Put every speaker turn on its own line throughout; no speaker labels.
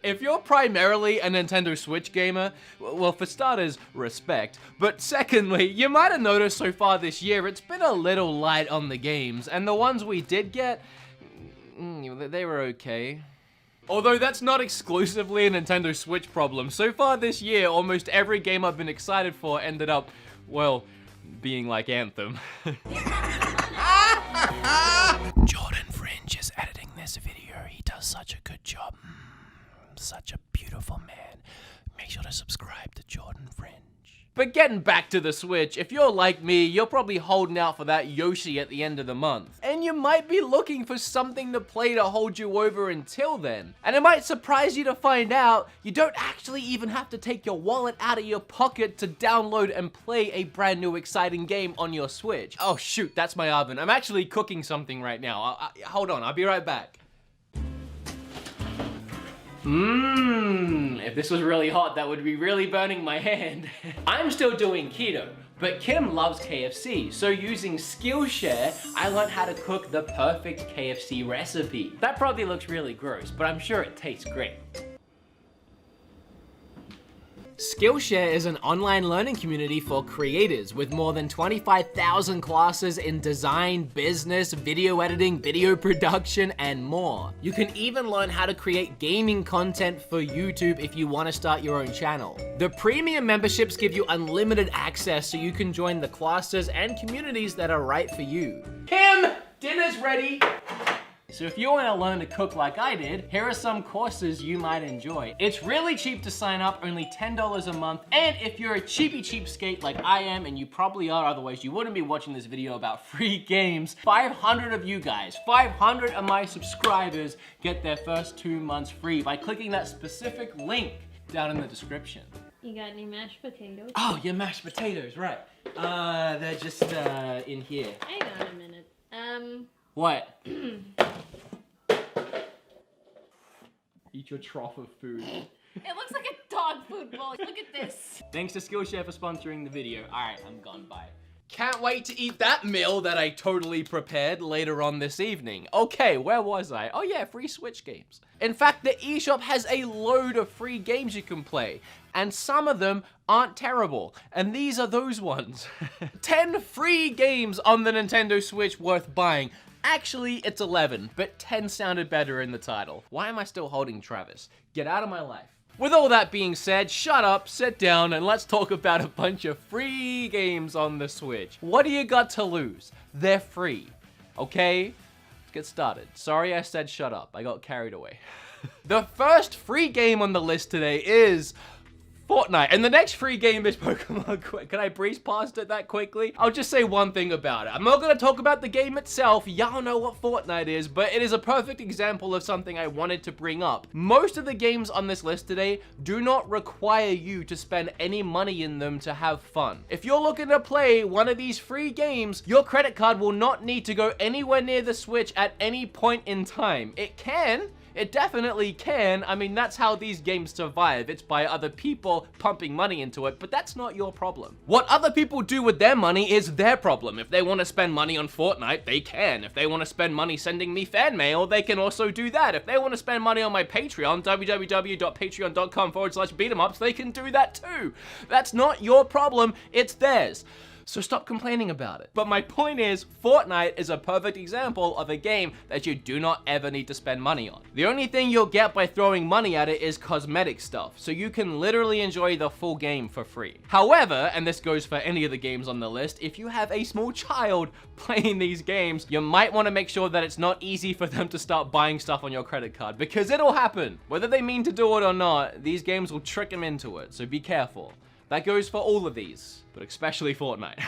If you're primarily a Nintendo Switch gamer, well, for starters, respect. But secondly, you might have noticed so far this year, it's been a little light on the games, and the ones we did get, they were okay. Although that's not exclusively a Nintendo Switch problem. So far this year, almost every game I've been excited for ended up, well, being like Anthem. Jordan Fringe is editing this video. He does such a good job. Such a beautiful man. Make sure to subscribe to Jordan Fringe. But getting back to the Switch, if you're like me, you're probably holding out for that Yoshi at the end of the month. And you might be looking for something to play to hold you over until then. And it might surprise you to find out you don't actually even have to take your wallet out of your pocket to download and play a brand new exciting game on your Switch. Oh shoot, that's my oven. I'm actually cooking something right now. Hold on, I'll be right back. If this was really hot, that would be really burning my hand. I'm still doing keto, but Kim loves KFC, so using Skillshare, I learned how to cook the perfect KFC recipe. That probably looks really gross, but I'm sure it tastes great. Skillshare is an online learning community for creators with more than 25,000 classes in design, business, video editing, video production, and more. You can even learn how to create gaming content for YouTube if you want to start your own channel. The premium memberships give you unlimited access so you can join the classes and communities that are right for you. Kim, dinner's ready! So if you want to learn to cook like I did, here are some courses you might enjoy. It's really cheap to sign up, only $10 a month, and if you're a cheapskate like I am, and you probably are, otherwise you wouldn't be watching this video about free games, 500 of you guys, 500 of my subscribers get their first 2 months free by clicking that specific link down in the description.
You got any mashed potatoes?
Oh, yeah, mashed potatoes, right. They're just in here.
Hang on a minute.
What? Eat your trough of food.
It looks like a dog food bowl. Look at this.
Thanks to Skillshare for sponsoring the video. Alright, I'm gone. Bye. Can't wait to eat that meal that I totally prepared later on this evening. Okay, where was I? Oh yeah, free Switch games. In fact, the eShop has a load of free games you can play, and some of them aren't terrible, and these are those ones. 10 free games on the Nintendo Switch worth buying. Actually, it's 11, but 10 sounded better in the title. Why am I still holding Travis? Get out of my life. With all that being said, shut up, sit down, and let's talk about a bunch of free games on the Switch. What do you got to lose? They're free, okay? Let's get started. Sorry I said shut up, I got carried away. The first free game on the list today is Fortnite, and the next free game is Pokemon Quest. Can I breeze past it that quickly? I'll just say one thing about it. I'm not gonna talk about the game itself. Y'all know what Fortnite is, but it is a perfect example of something I wanted to bring up. Most of the games on this list today do not require you to spend any money in them to have fun. If you're looking to play one of these free games, your credit card will not need to go anywhere near the Switch at any point in time. It can. It definitely can. I mean, that's how these games survive. It's by other people pumping money into it, but that's not your problem. What other people do with their money is their problem. If they want to spend money on Fortnite, they can. If they want to spend money sending me fan mail, they can also do that. If they want to spend money on my Patreon, www.patreon.com/beatemups, they can do that too. That's not your problem, it's theirs. So stop complaining about it. But my point is, Fortnite is a perfect example of a game that you do not ever need to spend money on. The only thing you'll get by throwing money at it is cosmetic stuff, so you can literally enjoy the full game for free. However, and this goes for any of the games on the list, if you have a small child playing these games, you might want to make sure that it's not easy for them to start buying stuff on your credit card, because it'll happen. Whether they mean to do it or not, these games will trick them into it, so be careful. That goes for all of these, but especially Fortnite.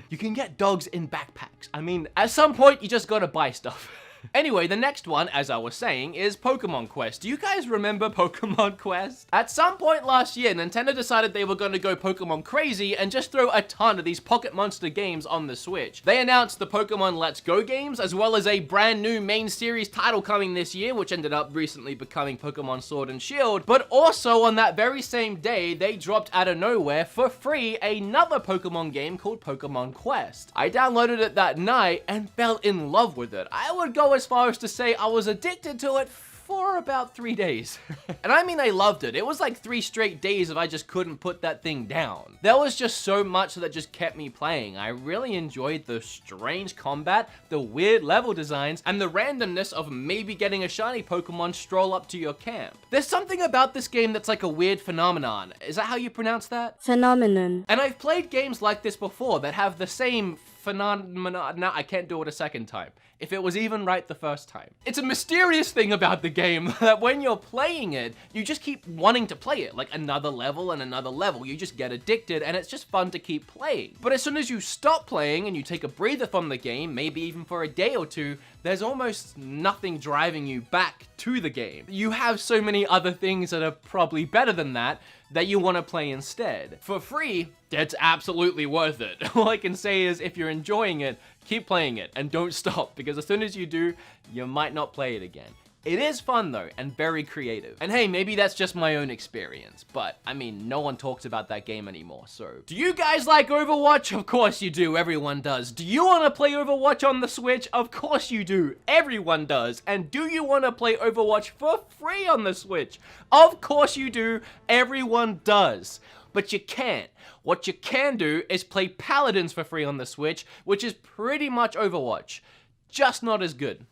You can get dogs in backpacks. I mean, at some point, you just gotta buy stuff. Anyway, the next one, as I was saying, is Pokemon Quest. Do you guys remember Pokemon Quest? At some point last year, Nintendo decided they were going to go Pokemon crazy and just throw a ton of these Pocket Monster games on the Switch. They announced the Pokemon Let's Go games, as well as a brand new main series title coming this year, which ended up recently becoming Pokemon Sword and Shield. But also on that very same day, they dropped out of nowhere for free another Pokemon game called Pokemon Quest. I downloaded it that night and fell in love with it. I would go as far as to say I was addicted to it for about 3 days. And I mean, I loved it. It was like 3 straight days if I just couldn't put that thing down. There was just so much that just kept me playing. I really enjoyed the strange combat, the weird level designs, and the randomness of maybe getting a shiny Pokemon stroll up to your camp. There's something about this game that's like a weird phenomenon. Is that how you pronounce that?
Phenomenon.
And I've played games like this before that have the same phenomenon. No, I can't do it a second time. If it was even right the first time. It's a mysterious thing about the game that when you're playing it, you just keep wanting to play it, like another level and another level. You just get addicted and it's just fun to keep playing. But as soon as you stop playing and you take a breather from the game, maybe even for a day or two, there's almost nothing driving you back to the game. You have so many other things that are probably better than that you want to play instead. For free, it's absolutely worth it. All I can say is if you're enjoying it, keep playing it and don't stop, because as soon as you do, you might not play it again. It is fun though, and very creative. And hey, maybe that's just my own experience, but I mean, no one talks about that game anymore, so. Do you guys like Overwatch? Of course you do, everyone does. Do you wanna play Overwatch on the Switch? Of course you do, everyone does. And do you wanna play Overwatch for free on the Switch? Of course you do, everyone does. But you can't. What you can do is play Paladins for free on the Switch, which is pretty much Overwatch. Just not as good,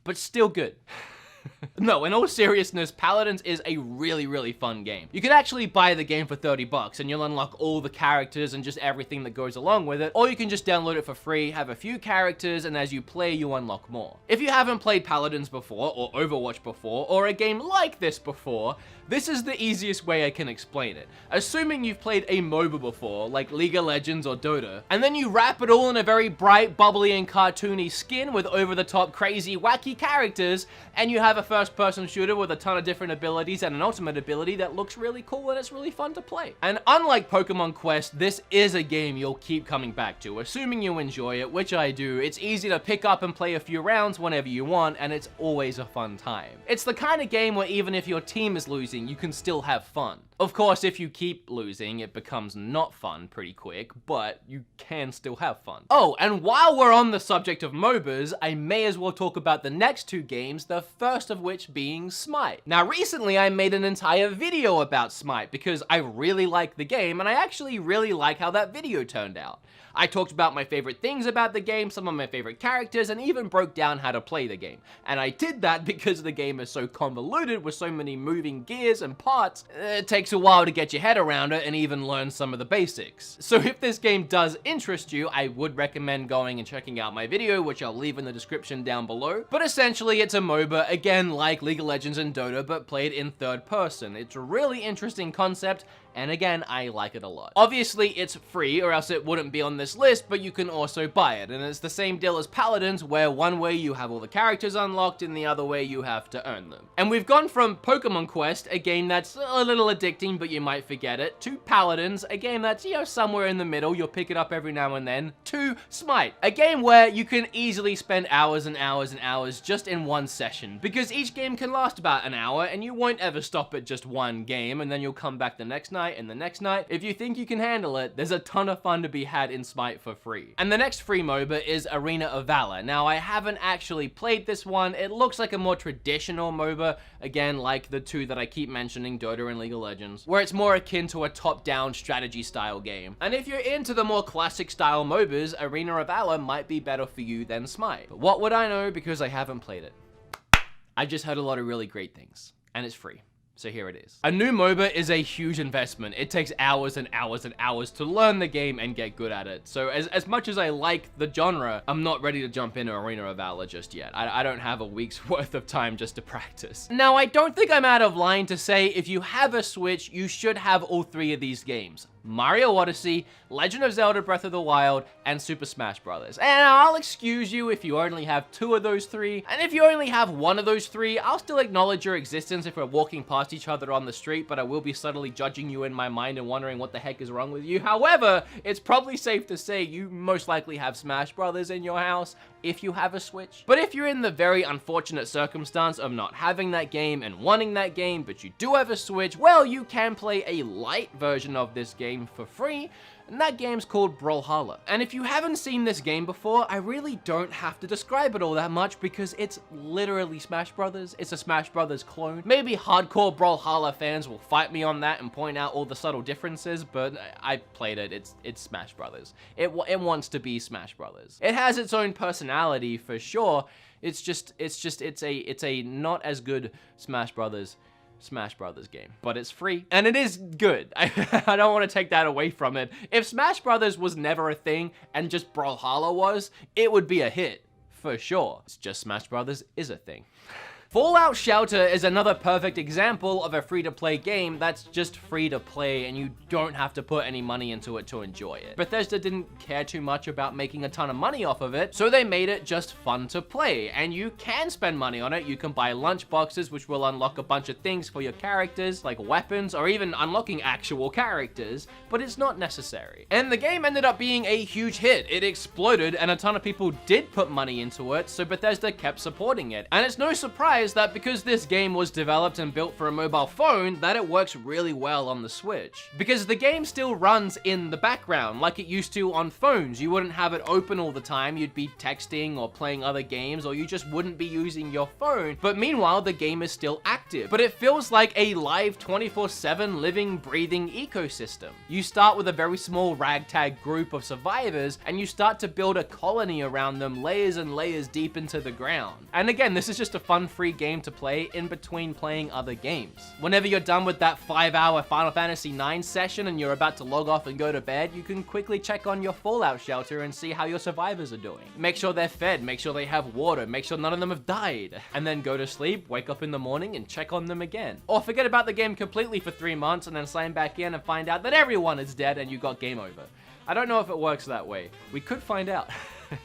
but still good. No, in all seriousness, Paladins is a really, really fun game. You can actually buy the game for 30 bucks and you'll unlock all the characters and just everything that goes along with it, or you can just download it for free, have a few characters, and as you play, you unlock more. If you haven't played Paladins before, or Overwatch before, or a game like this before, this is the easiest way I can explain it. Assuming you've played a MOBA before, like League of Legends or Dota, and then you wrap it all in a very bright, bubbly, and cartoony skin with over-the-top, crazy, wacky characters, and you have a first-person shooter with a ton of different abilities and an ultimate ability that looks really cool and it's really fun to play. And unlike Pokemon Quest, this is a game you'll keep coming back to, assuming you enjoy it, which I do. It's easy to pick up and play a few rounds whenever you want, and it's always a fun time. It's the kind of game where even if your team is losing, you can still have fun. Of course, if you keep losing, it becomes not fun pretty quick, but you can still have fun. Oh, and while we're on the subject of MOBAs, I may as well talk about the next 2 games, the first of which being Smite. Now, recently I made an entire video about Smite because I really like the game, and I actually really like how that video turned out. I talked about my favorite things about the game, some of my favorite characters, and even broke down how to play the game. And I did that because the game is so convoluted with so many moving gears and parts, it takes a while to get your head around it and even learn some of the basics. So if this game does interest you, I would recommend going and checking out my video, which I'll leave in the description down below. But essentially it's a MOBA, again like League of Legends and Dota, but played in third person. It's a really interesting concept, and again, I like it a lot. Obviously, it's free, or else it wouldn't be on this list, but you can also buy it. And it's the same deal as Paladins, where one way you have all the characters unlocked, and the other way you have to earn them. And we've gone from Pokemon Quest, a game that's a little addicting, but you might forget it, to Paladins, a game that's, you know, somewhere in the middle, you'll pick it up every now and then, to Smite, a game where you can easily spend hours and hours and hours just in one session, because each game can last about an hour, and you won't ever stop at just one game, and then you'll come back the next night and the next night. If you think you can handle it, there's a ton of fun to be had in Smite for free. And the next free MOBA is Arena of Valor. Now, I haven't actually played this one. It looks like a more traditional MOBA, again, like the 2 that I keep mentioning, Dota and League of Legends, where it's more akin to a top-down strategy style game. And if you're into the more classic style MOBAs, Arena of Valor might be better for you than Smite. But what would I know because I haven't played it? I just heard a lot of really great things, and it's free. So here it is. A new MOBA is a huge investment. It takes hours and hours and hours to learn the game and get good at it. So as much as I like the genre, I'm not ready to jump into Arena of Valor just yet. I don't have a week's worth of time just to practice. Now, I don't think I'm out of line to say if you have a Switch, you should have all 3 of these games. Mario Odyssey, Legend of Zelda Breath of the Wild, and Super Smash Bros. And I'll excuse you if you only have 2 of those 3, and if you only have 1 of those 3, I'll still acknowledge your existence if we're walking past each other on the street, but I will be subtly judging you in my mind and wondering what the heck is wrong with you. However, it's probably safe to say you most likely have Smash Bros. In your house if you have a Switch. But if you're in the very unfortunate circumstance of not having that game and wanting that game, but you do have a Switch, well, you can play a light version of this game for free, and that game's called Brawlhalla. And if you haven't seen this game before, I really don't have to describe it all that much because it's literally Smash Brothers. It's a Smash Brothers clone. Maybe hardcore Brawlhalla fans will fight me on that and point out all the subtle differences, but I played it. It's Smash Brothers. It wants to be Smash Brothers. It has its own personality for sure. It's a not as good Smash Brothers game, but it's free and it is good. I don't want to take that away from it. If Smash Brothers was never a thing and just Brawlhalla was, it would be a hit for sure. It's just Smash Brothers is a thing. Fallout Shelter is another perfect example of a free-to-play game that's just free to play and you don't have to put any money into it to enjoy it. Bethesda didn't care too much about making a ton of money off of it, so they made it just fun to play, and you can spend money on it. You can buy lunch boxes, which will unlock a bunch of things for your characters, like weapons, or even unlocking actual characters, but it's not necessary. And the game ended up being a huge hit. It exploded, and a ton of people did put money into it, so Bethesda kept supporting it. And it's no surprise that because this game was developed and built for a mobile phone, that it works really well on the Switch. Because the game still runs in the background like it used to on phones. You wouldn't have it open all the time, you'd be texting or playing other games, or you just wouldn't be using your phone. But meanwhile, the game is still active. But it feels like a live 24/7 living, breathing ecosystem. You start with a very small ragtag group of survivors, and you start to build a colony around them, layers and layers deep into the ground. And again, this is just a fun, free game to play in between playing other games. Whenever you're done with that 5-hour Final Fantasy IX session and you're about to log off and go to bed, you can quickly check on your Fallout Shelter and see how your survivors are doing. Make sure they're fed, make sure they have water, make sure none of them have died, and then go to sleep, wake up in the morning, and check on them again. Or forget about the game completely for 3 months and then sign back in and find out that everyone is dead and you got game over. I don't know if it works that way. We could find out.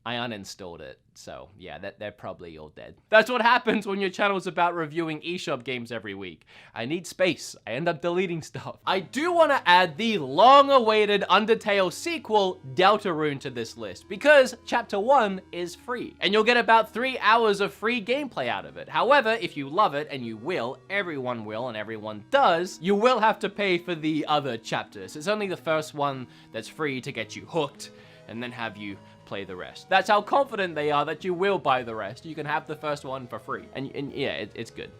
I uninstalled it, so yeah, they're probably all dead. That's what happens when your channel's about reviewing eShop games every week. I need space. I end up deleting stuff. I do want to add the long-awaited Undertale sequel, Deltarune, to this list, because Chapter 1 is free, and you'll get about 3 hours of free gameplay out of it. However, if you love it, and you will, everyone will, and everyone does, you will have to pay for the other chapters. It's only the first one that's free to get you hooked, and then have you play the rest. That's how confident they are that you will buy the rest. You can have the first one for free. And yeah, it's good.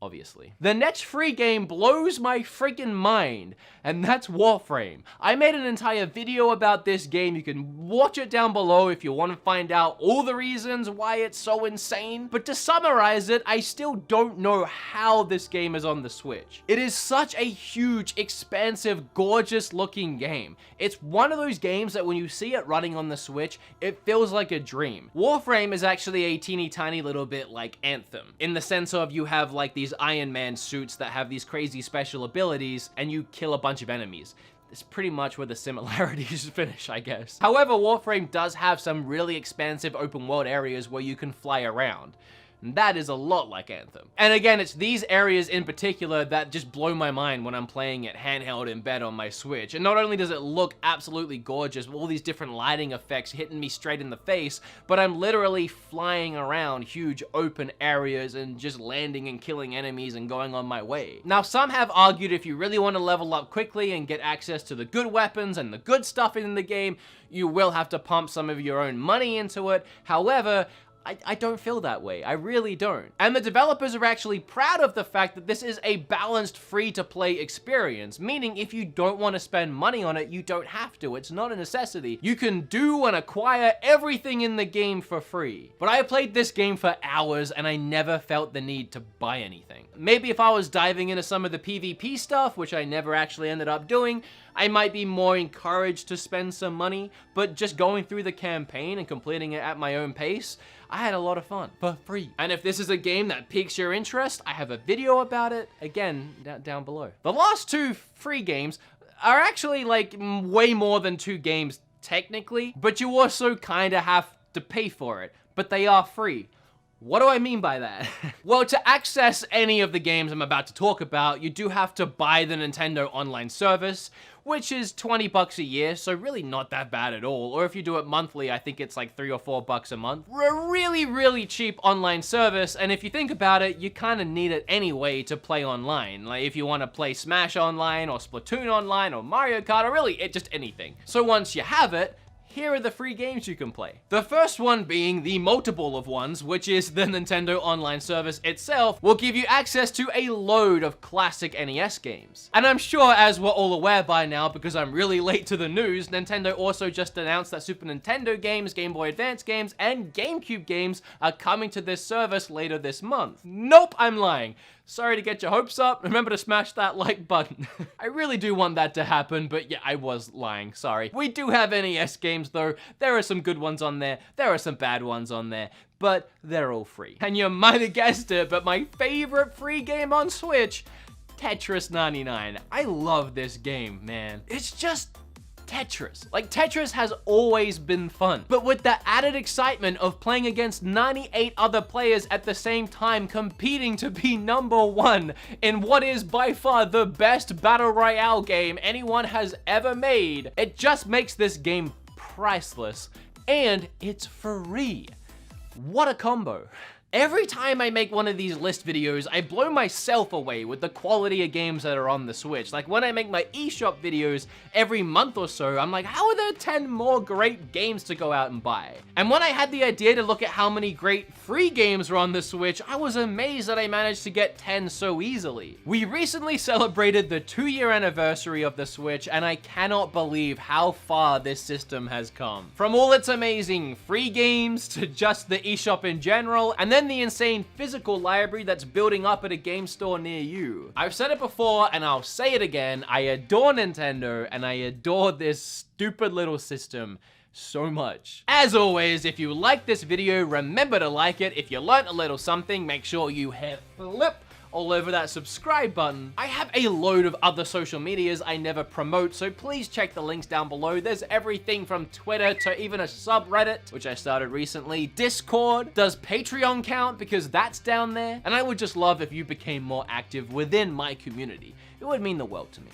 Obviously. The next free game blows my freaking mind, and that's Warframe. I made an entire video about this game. You can watch it down below if you want to find out all the reasons why it's so insane. But to summarize it, I still don't know how this game is on the Switch. It is such a huge, expansive, gorgeous looking game. It's one of those games that when you see it running on the Switch, it feels like a dream. Warframe is actually a teeny tiny little bit like Anthem, in the sense of you have like these Iron Man suits that have these crazy special abilities, and you kill a bunch of enemies. It's pretty much where the similarities finish, I guess. However, Warframe does have some really expansive open world areas where you can fly around. And that is a lot like Anthem. And again, it's these areas in particular that just blow my mind when I'm playing it handheld in bed on my Switch. And not only does it look absolutely gorgeous with all these different lighting effects hitting me straight in the face, but I'm literally flying around huge open areas and just landing and killing enemies and going on my way. Now, some have argued if you really want to level up quickly and get access to the good weapons and the good stuff in the game, you will have to pump some of your own money into it. However, I don't feel that way. I really don't. And the developers are actually proud of the fact that this is a balanced free-to-play experience, meaning if you don't want to spend money on it, you don't have to. It's not a necessity. You can do and acquire everything in the game for free. But I played this game for hours and I never felt the need to buy anything. Maybe if I was diving into some of the PvP stuff, which I never actually ended up doing, I might be more encouraged to spend some money, but just going through the campaign and completing it at my own pace, I had a lot of fun for free. And if this is a game that piques your interest, I have a video about it, again, down below. The last 2 free games are actually like way more than 2 games technically, but you also kind of have to pay for it, but they are free. What do I mean by that? Well, to access any of the games I'm about to talk about, you do have to buy the Nintendo Online service, which is $20 a year, so really not that bad at all. Or if you do it monthly, I think it's like $3 or $4 a month. A really, really cheap online service, and if you think about it, you kind of need it anyway to play online. Like if you want to play Smash online, or Splatoon online, or Mario Kart, or really just anything. So once you have it, here are the free games you can play. The first one being the multiple of ones, which is the Nintendo Online service itself, will give you access to a load of classic NES games. And I'm sure, as we're all aware by now, because I'm really late to the news, Nintendo also just announced that Super Nintendo games, Game Boy Advance games, and GameCube games are coming to this service later this month. Nope, I'm lying. Sorry to get your hopes up. Remember to smash that like button. I really do want that to happen, but yeah, I was lying, sorry. We do have NES games though. There are some good ones on there. There are some bad ones on there, but they're all free. And you might have guessed it, but my favorite free game on Switch, Tetris 99. I love this game, man. It's just Tetris. Like, Tetris has always been fun, but with the added excitement of playing against 98 other players at the same time, competing to be #1 in what is by far the best battle royale game anyone has ever made, it just makes this game priceless, and it's free. What a combo. Every time I make one of these list videos, I blow myself away with the quality of games that are on the Switch. Like when I make my eShop videos every month or so, I'm like, how are there 10 more great games to go out and buy? And when I had the idea to look at how many great free games were on the Switch, I was amazed that I managed to get 10 so easily. We recently celebrated the 2-year anniversary of the Switch, and I cannot believe how far this system has come. From all its amazing free games to just the eShop in general, and then the insane physical library that's building up at a game store near you. I've said it before and I'll say it again, I adore Nintendo and I adore this stupid little system so much. As always, if you like this video, remember to like it. If you learned a little something, make sure you hit flip all over that subscribe button. I have a load of other social medias I never promote, so please check the links down below. There's everything from Twitter to even a subreddit, which I started recently. Discord. Does Patreon count? Because that's down there. And I would just love if you became more active within my community. It would mean the world to me.